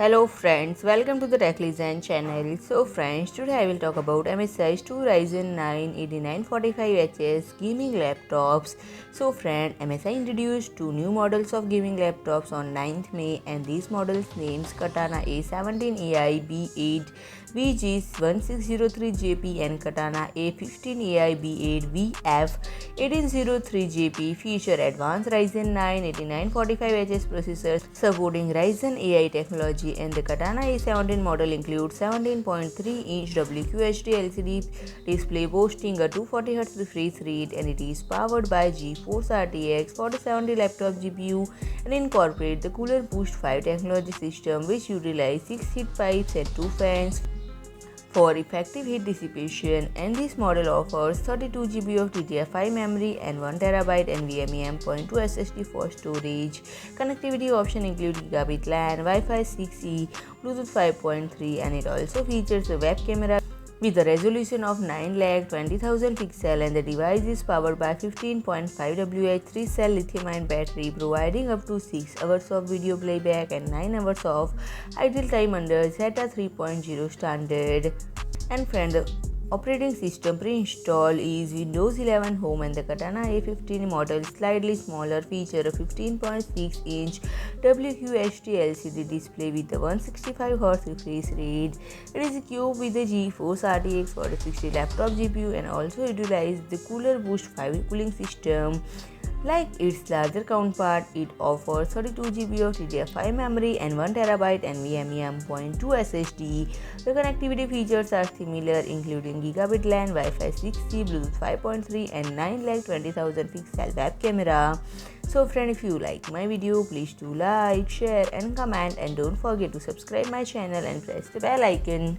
Hello friends, welcome to the TechLisan channel. So friends, today I will talk about MSI's two Ryzen 9 8945HS gaming laptops. So friend, MSI introduced two new models of gaming laptops on 9th May and these models names Katana-A17-AI-B8VG-1603JP and Katana-A15-AI-B8VF-1803JP feature advanced Ryzen 9 8945HS processors supporting Ryzen AI technology, and the Katana-A17 model includes 17.3-inch WQHD LCD display boasting a 240Hz refresh rate, and it is powered by GeForce RTX 4070 laptop GPU and incorporate the Cooler Boost 5 technology system, which utilize 6 heat pipes and 2 fans for effective heat dissipation. And this model offers 32 GB of DDR5 memory and 1 TB NVMe M.2 SSD for storage. Connectivity option include Gigabit LAN, Wi-Fi 6E, Bluetooth 5.3, and it also features a web camera with a resolution of 9,20,000 pixels, and the device is powered by 15.5 WH 3-cell lithium-ion battery, providing up to 6 hours of video playback and 9 hours of idle time under JEITA 3.0 standard. And friend, the operating system pre-installed is Windows 11 Home, and the Katana-A15 model slightly smaller feature a 15.6-inch WQHD LCD display with a 165Hz refresh rate. It is equipped with the GeForce RTX 4060 laptop GPU and also utilizes the Cooler Boost 5 cooling system. Like its larger counterpart, it offers 32 GB of DDR5 memory and 1 TB NVMe M.2 SSD. The connectivity features are similar, including Gigabit LAN, Wi-Fi 6E, Bluetooth 5.3, and 9,20,000 pixel web camera. So friend, if you like my video, please do like, share and comment, and don't forget to subscribe my channel and press the bell icon.